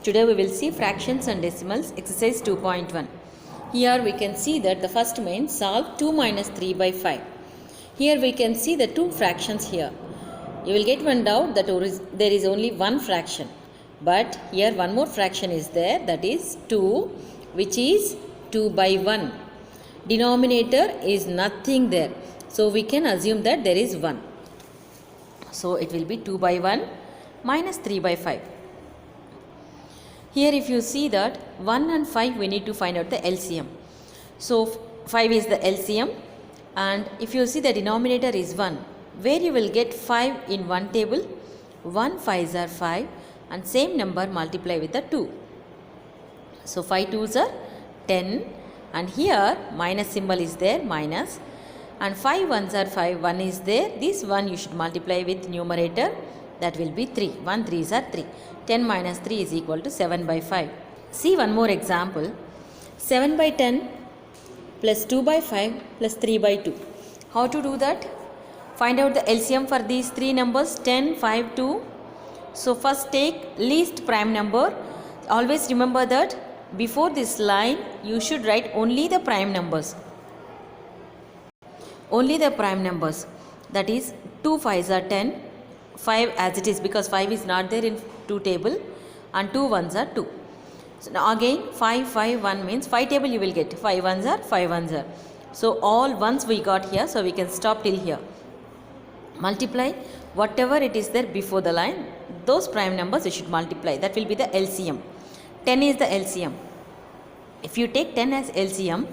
Today we will see fractions and decimals, exercise 2.1. Here we can see that the first main, solve 2 minus 3 by 5. Here we can see the two fractions here. You will get one doubt that there is only one fraction. But here one more fraction is there, that is 2, which is 2 by 1. Denominator is nothing there. So we can assume that there is 1. So it will be 2 by 1 minus 3 by 5. Here if you see that 1 and 5 we need to find out the LCM. So 5 is the LCM, and if you see the denominator is 1, where you will get 5 in one table, 1 5s are 5 and same number multiply with the 2. So 5 2s are 10, and here minus symbol is there, minus, and 5 1s are 5, 1 is there, this 1 you should multiply with numerator, that will be 3, 1 3s are 3. 10 minus 3 is equal to 7 by 5. See one more example. 7 by 10 plus 2 by 5 plus 3 by 2. How to do that? Find out the LCM for these three numbers, 10, 5, 2. So first take least prime number. Always remember that before this line you should write only the prime numbers. Only the prime numbers. That is 2 5s are 10. 5 as it is, because 5 is not there in 2 table, and 2 1s are 2. So now again 5 5 1 means 5 table you will get 5 1s are 5 1s are. So all 1s we got here, so we can stop till here. Multiply whatever it is there before the line, those prime numbers you should multiply, that will be the LCM. 10 is the LCM. If you take 10 as LCM,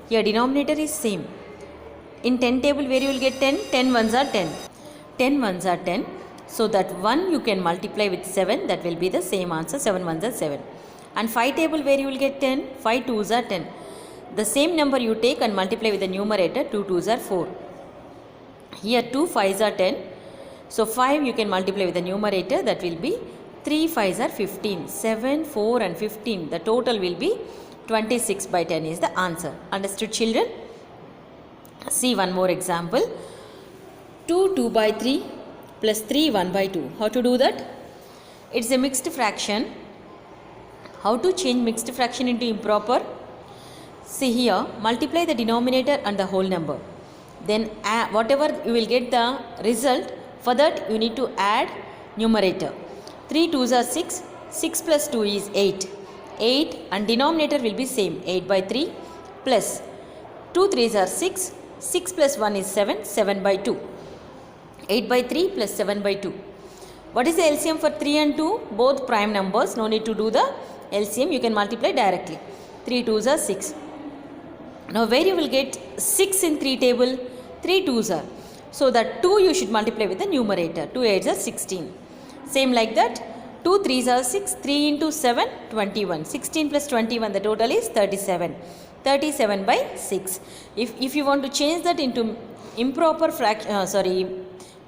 here denominator is same. In 10 table where you will get 10, 10 1s are 10. 10 1s are 10. So that 1 you can multiply with 7, that will be the same answer, 7 1s are 7. And 5 table where you will get 10, 5 2s are 10. The same number you take and multiply with the numerator, 2 2s are 4. Here 2 5s are 10. So 5 you can multiply with the numerator, that will be 3 5s are 15. 7, 4 and 15. The total will be 26 by 10 is the answer. Understood, children? See one more example. 2 2 by 3 plus 3 1 by 2. How to do that? It's a mixed fraction. How to change mixed fraction into improper? See here, multiply the denominator and the whole number. Then whatever you will get the result, for that you need to add numerator. 3 2s are 6, 6 plus 2 is 8. 8 and denominator will be same, 8 by 3 plus 2 3s are 6, 6 plus 1 is 7, 7 by 2. 8 by 3 plus 7 by 2. What is the LCM for 3 and 2? Both prime numbers. No need to do the LCM. You can multiply directly. 3 2s are 6. Now where you will get 6 in 3 table? 3 2s are. So that 2 you should multiply with the numerator. 2 8s are 16. Same like that. 2 3s are 6. 3 into 7, 21. 16 plus 21, the total is 37. 37 by 6. If you want to change that into improper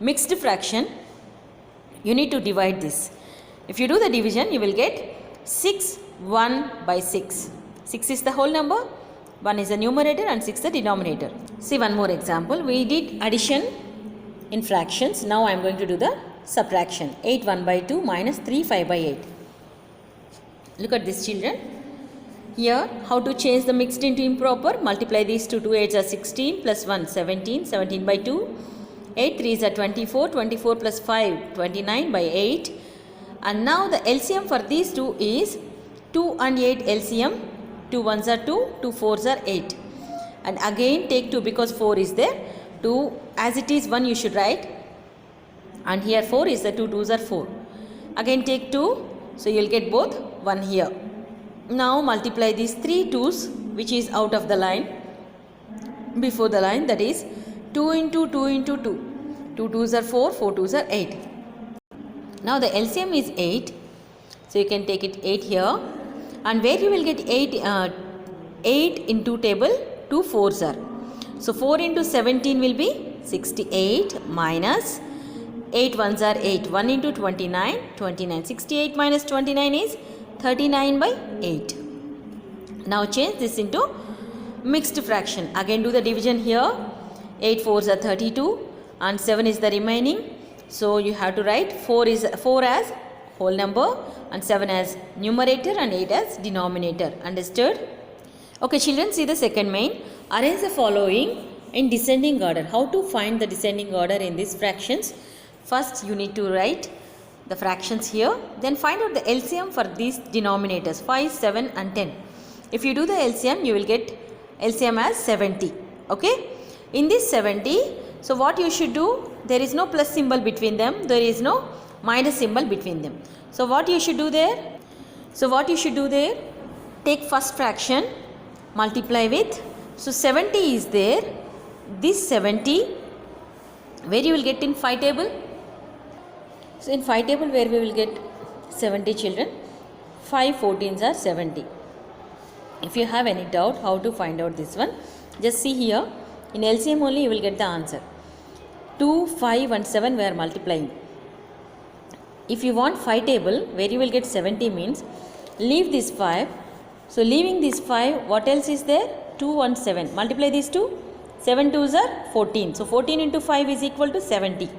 mixed fraction, you need to divide this. If you do the division, you will get 6 1 by 6. 6 is the whole number, 1 is the numerator and 6 the denominator. See one more example. We did addition in fractions. Now I am going to do the subtraction. 8 1 by 2 minus 3 5 by 8. Look at this, children. Here, how to change the mixed into improper? Multiply these two. 2 8s are 16 plus 1 17, 17 by 2. 8 3s are 24, 24 plus 5 29 by 8. And now the LCM for these two is 2 and 8 LCM. 2 1s are 2, 2 4s are 8. And again take 2 because 4 is there. 2 as it is 1 you should write. And here 4 is the 2 2s are 4. Again take 2, so you will get both 1 here. Now multiply these 3 2's which is out of the line, before the line, that is 2 into 2 into 2. 2 2s are 4, 4 2s are 8. Now the LCM is 8. So you can take it 8 here. And where you will get 8 in 2 table, 2 4s are. So 4 into 17 will be 68 minus 8 1s are 8. 1 into 29, 29. 68 minus 29 is 39 by 8. Now change this into mixed fraction. Again do the division here. 8 4s are 32 and 7 is the remaining. So you have to write 4 as whole number and 7 as numerator and 8 as denominator. Understood? Okay children, see the second main. Arrange the following in descending order. How to find the descending order in these fractions? First you need to write the fractions here. Then find out the LCM for these denominators 5, 7 and 10. If you do the LCM, you will get LCM as 70. Okay? In this 70, so what you should do? There is no plus symbol between them. There is no minus symbol between them. So what you should do there? Take first fraction, multiply with. So 70 is there. This 70, where you will get in 5 table? So in 5 table where we will get 70 children? 5 14s are 70. If you have any doubt how to find out this one, just see here. In LCM only you will get the answer. 2, 5 and 7 we are multiplying. If you want 5 table where you will get 70 means, leave this 5. So leaving this 5, what else is there? 2 and 7. Multiply these two. 7 2s are 14. So 14 into 5 is equal to 70.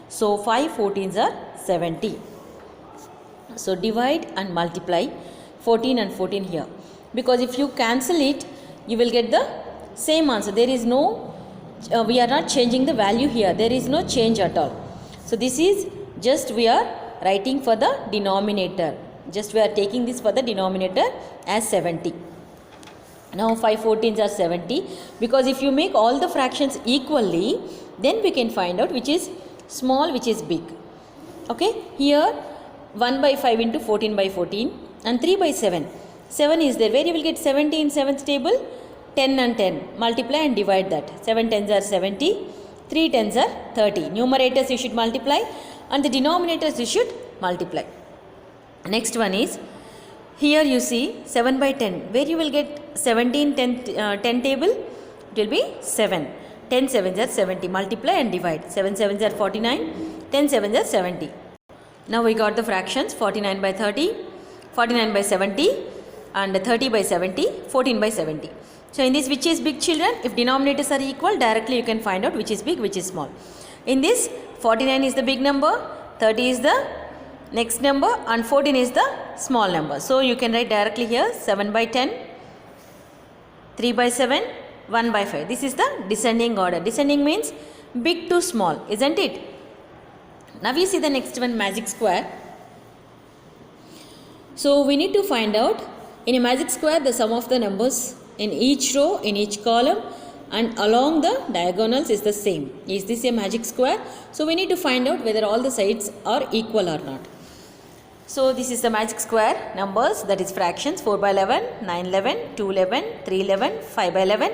So 5 14s are 70. So divide and multiply 14 and 14 here. Because if you cancel it, you will get the same answer. There is no, we are not changing the value here. There is no change at all. So this is just we are writing for the denominator. Just we are taking this for the denominator as 70. Now 5 14s are 70. Because if you make all the fractions equally, then we can find out which is small, which is big. Okay, here 1 by 5 into 14 by 14 and 3 by 7. 7 is there. Where you will get 70 in 7th table? 10 and 10. Multiply and divide that. 7 10s are 70. 3 10s are 30. Numerators you should multiply and the denominators you should multiply. Next one is, here you see 7 by 10. Where you will get 17 10 table? It will be 7. 10 7s are 70. Multiply and divide. 7 7s are 49. 10 7s are 70. Now we got the fractions 49 by 30, 49 by 70 and 30 by 70, 14 by 70. So in this, which is big children? If denominators are equal, directly you can find out which is big, which is small. In this, 49 is the big number, 30 is the next number and 14 is the small number. So you can write directly here 7 by 10, 3 by 7, 1 by 5. This is the descending order. Descending means big to small, isn't it? Now we see the next one, magic square. So we need to find out in a magic square the sum of the numbers in each row, in each column and along the diagonals is the same. Is this a magic square? So we need to find out whether all the sides are equal or not. So this is the magic square numbers, that is fractions 4 by 11, 9 11, 2 11, 3 11, 5 by 11,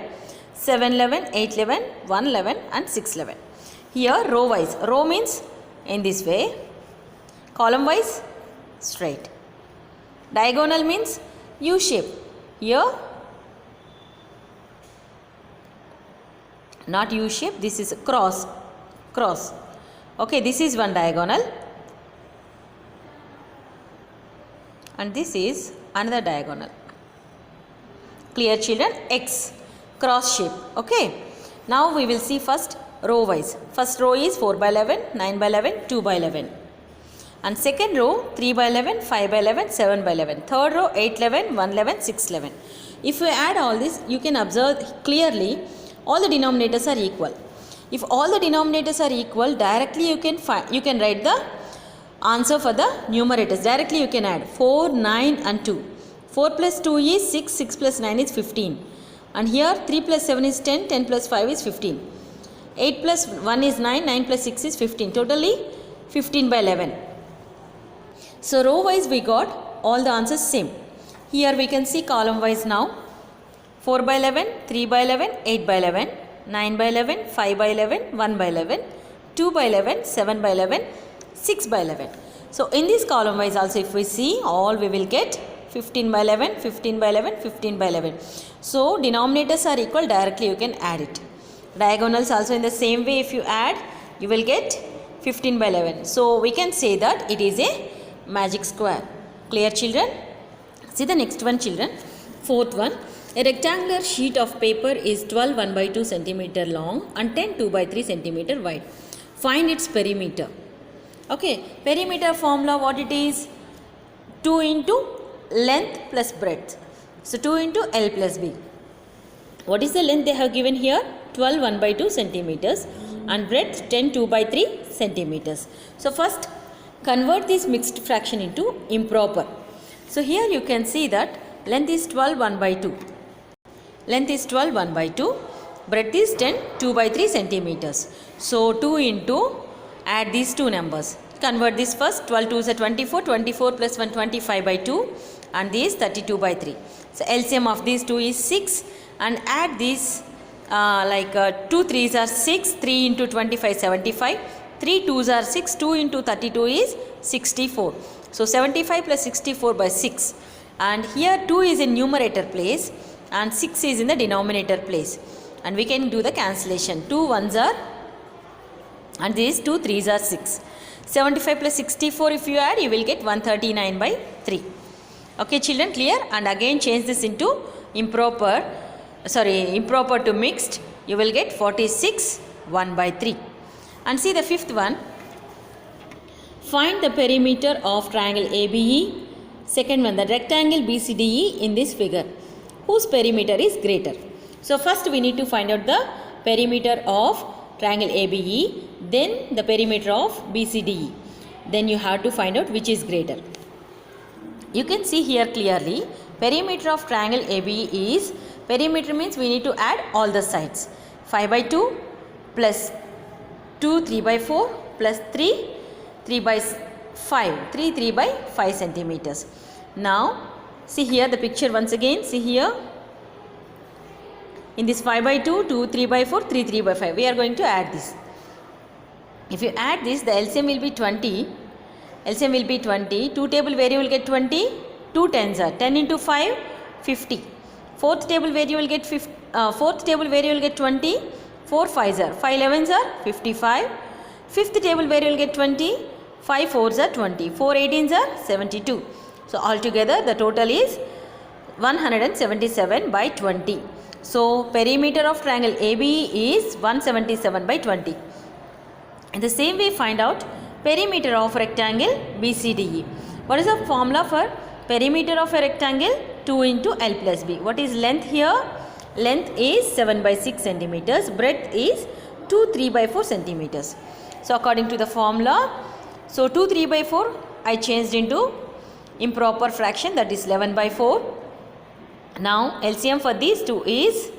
7 11, 8 11, 1 11 and 6 11. Here row wise, row means in this way, column wise straight. Diagonal means U shape. Here not U shape, this is cross. Okay, this is one diagonal and this is another diagonal. Clear children? X, cross shape. Okay, now we will see first row wise. First row is 4 by 11, 9 by 11, 2 by 11 and second row 3 by 11, 5 by 11, 7 by 11. Third row 8 11, 1 11, 6 11. If you add all this, you can observe clearly all the denominators are equal. If all the denominators are equal, directly you can write the answer for the numerators. Directly you can add 4, 9 and 2. 4 plus 2 is 6, 6 plus 9 is 15. And here 3 plus 7 is 10, 10 plus 5 is 15. 8 plus 1 is 9, 9 plus 6 is 15. Totally 15 by 11. So row wise we got all the answers same. Here we can see column wise now. 4 by 11, 3 by 11, 8 by 11, 9 by 11, 5 by 11, 1 by 11, 2 by 11, 7 by 11, 6 by 11. So in this column wise also if we see, all we will get 15 by 11, 15 by 11, 15 by 11. So denominators are equal, directly you can add it. Diagonals also in the same way, if you add, you will get 15 by 11. So we can say that it is a magic square. Clear children? See the next one children. Fourth one. A rectangular sheet of paper is 12 1 by 2 centimeter long and 10 2 by 3 centimeter wide. Find its perimeter. Okay, perimeter formula what it is? 2 into length plus breadth. So 2 into L plus B. What is the length they have given here? 12 1 by 2 centimeters and breadth 10 2 by 3 centimeters. So first convert this mixed fraction into improper. So here you can see that length is 12 1 by 2. Length is 12 1 by 2. Breadth is 10 2 by 3 centimeters. So 2 into, add these two numbers. Convert this first. 12 2 is 24. 24 plus 1 25 by 2 and this 32 by 3. So LCM of these two is 6 and add these 2 3s are 6. 3 into 25 75. 3 2s are 6. 2 into 32 is 64. So 75 plus 64 by 6. And here 2 is in numerator place and 6 is in the denominator place. And we can do the cancellation. 2 1s are and these 2 3s are 6. 75 plus 64 if you add, you will get 139 by 3. Okay children, clear? And again change this into improper to mixed. You will get 46 1 by 3. And see the fifth one. Find the perimeter of triangle ABE. Second one, the rectangle BCDE in this figure. Whose perimeter is greater? So first we need to find out the perimeter of triangle ABE, then the perimeter of BCDE. Then you have to find out which is greater. You can see here clearly, perimeter of triangle ABE is, perimeter means we need to add all the sides. 5 by 2 plus 2 3 by 4 plus 3 3 by 5, 3 by 5 centimeters. Now see here the picture once again, see here. In this 5 by 2, 2 3 by 4, 3 3 by 5. We are going to add this. If you add this, the LCM will be 20. LCM will be 20. 2 table where you will get 20. 2 tens are 10 into 5, 50. Fourth table where you will get 20. 4 5s are 5 11s are 55. Fifth table where you will get 20. 5 4s are 20. 4 18s are 72. So altogether the total is 177 by 20. So perimeter of triangle ABE is 177 by 20. In the same way find out perimeter of rectangle BCDE. What is the formula for perimeter of a rectangle? 2 into L plus B. What is length here? Length is 7 by 6 centimeters. Breadth is 2 3 by 4 centimeters. So according to the formula, so 2 3 by 4 I changed into improper fraction, that is 11 by 4. Now LCM for these two is,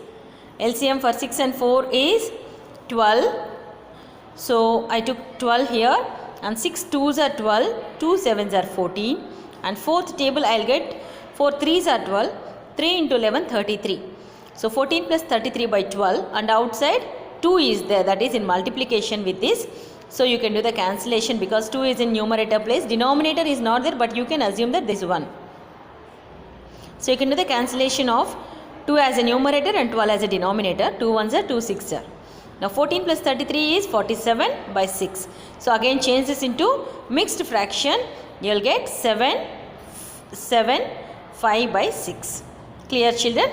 LCM for 6 and 4 is 12. So I took 12 here and 6 2s are 12, 2 7s are 14 and fourth table I will get 4 3s are 12, 3 into 11 33. So 14 plus 33 by 12 and outside 2 is there, that is in multiplication with this. So you can do the cancellation because 2 is in numerator place, denominator is not there, but you can assume that this 1. So you can do the cancellation of 2 as a numerator and 12 as a denominator. 2 1s are 2 6s are. Now 14 plus 33 is 47 by 6. So again change this into mixed fraction. You will get 7 5 by 6. Clear children?